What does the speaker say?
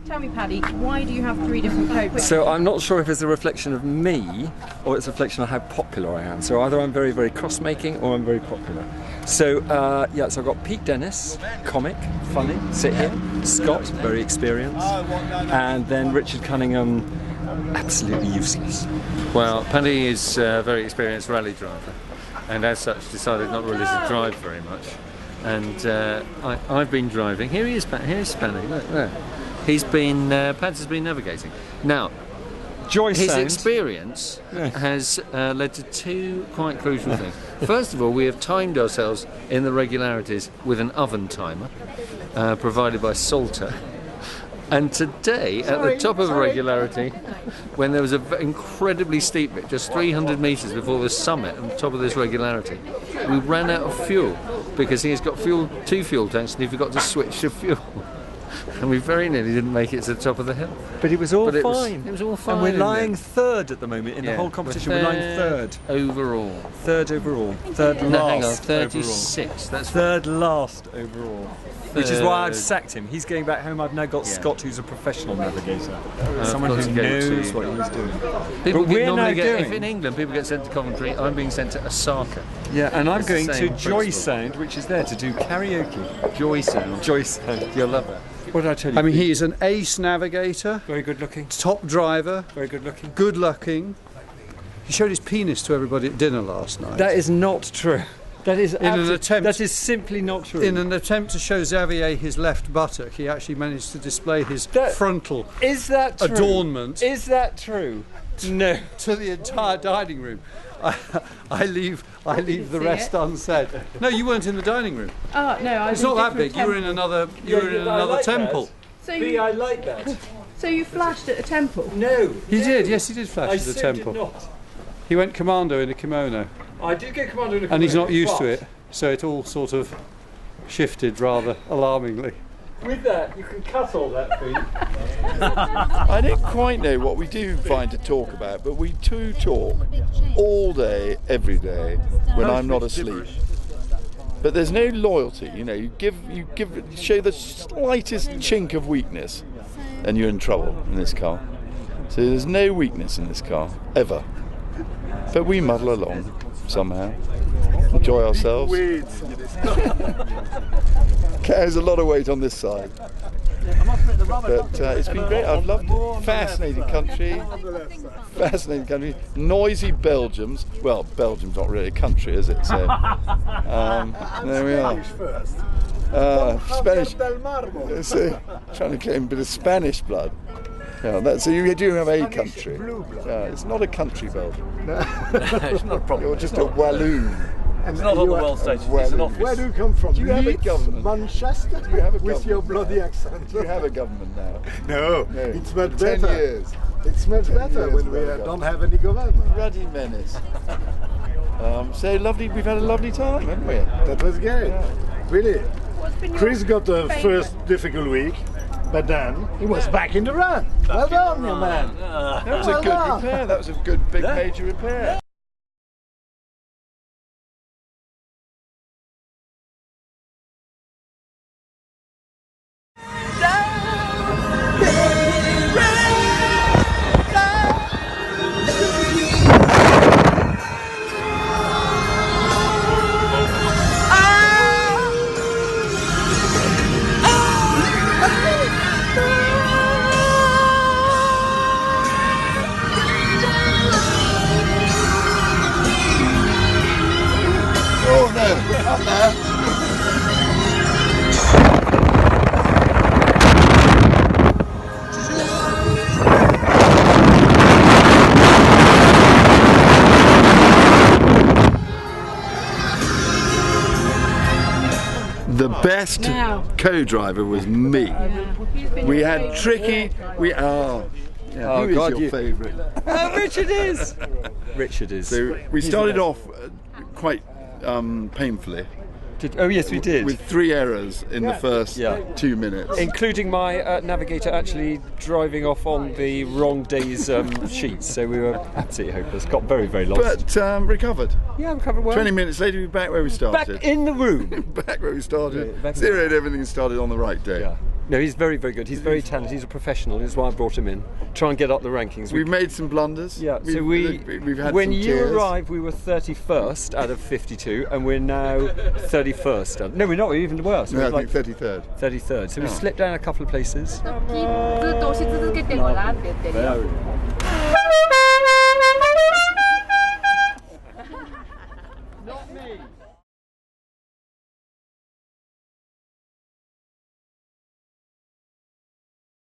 Tell me, Paddy, why do you have 3 different coats? So I'm not sure if it's a reflection of me or it's a reflection of how popular I am. So either I'm very, very cross-making or I'm very popular. So yeah, so I've got Pete Dennis, comic, funny, sit here. Scott, very experienced. And then Richard Cunningham, absolutely useless. Well, Paddy is a very experienced rally driver, and as such decided not really to drive very much. And I've been driving. Here he is, here's Paddy, look there. He's been, Pads has been navigating. Now, his experience has led to 2 quite crucial things. First of all, we have timed ourselves in the regularities with an oven timer provided by Salter. And today, at the top of a regularity, when there was an incredibly steep bit, just 300 metres before the summit on the top of this regularity, we ran out of fuel because he's got 2 fuel tanks and he forgot to switch to fuel. And we very nearly didn't make it to the top of the hill. But it was all fine. It was all fine. And we're lying 3rd at the moment in the whole competition. We're lying 3rd. Overall. 3rd overall. 3rd last. No, hang on, 36. That's 3rd last overall. Which is why I've sacked him. He's going back home. I've now got Scott, who's a professional navigator. Someone who knows what he's doing. People normally get, if in England people get sent to Coventry, I'm being sent to Osaka. Yeah, and I'm going to Joy Sound, which is there to do karaoke. Joy Sound. Joy Sound. You'll love it. What did I tell you? I mean, he is an ace navigator. Very good looking. Top driver. Very good looking. Good looking. He showed his penis to everybody at dinner last night. That is not true. That is that is simply not true. In an attempt to show Xavier his left buttock, he actually managed to display his frontal adornment. Is that true? No. To the entire dining room. I leave the rest unsaid. No, you weren't in the dining room. Oh no, it's not that big. You were in another. You were in another temple. So I like that. So you flashed at a temple? No. He did. Yes, he did flash at the temple. Did not. He went commando in a kimono. I did get commando in a kimono. And he's not used to it, so it all sort of shifted rather alarmingly. With that, you can cut all that feet. I don't quite know what we do find to talk about, but we do talk all day, every day, when I'm not asleep. But there's no loyalty, you know. You show the slightest chink of weakness, and you're in trouble in this car. So there's no weakness in this car ever. But we muddle along somehow, enjoy ourselves. Carries a lot of weight on this side, but it's been great. I've loved it. Fascinating country, noisy Belgians. Well, Belgium's not really a country, is it? So there we are. Spanish. So, trying to claim a bit of Spanish blood. Yeah, so you do have a country. It's not a country, Belgium. No, it's not a problem. You're just a Walloon. It's not on the world stage. It's an office. Where do you come from? Do you have a government? Manchester? Do you have a with your bloody accent? Do you have a government now? No, it's much better. 10 years. It's much better when we don't have any government. Bloody menace. So lovely, we've had a lovely time, haven't we? That was great. Yeah. Really. Chris got the first difficult week, but then he was back in the run. Well done, your man. That was a good repair. That was a good big major repair. The best co-driver was me. We had Tricky. Who is your favourite? Richard is. Richard is. So we started off quite painfully. Oh yes, we did. With 3 errors in the first 2 minutes. Including my navigator actually driving off on the wrong day's sheets, so we were absolutely hopeless. Got very, very lost. But recovered. Yeah, recovered well. 20 minutes later, we were back where we started. Back in the room. Back where we started. Zeroed everything and started on the right day. Yeah. No, he's very, very good. He's very talented. He's a professional. That's why I brought him in. Try and get up the rankings. We've made some blunders. Yeah. So we've had when some you tears. arrived, we were 31st out of 52, and we're now 31st. No, we're not. We're even worse. No, We're I like think 33rd. 33rd. So we slipped down a couple of places. Not me.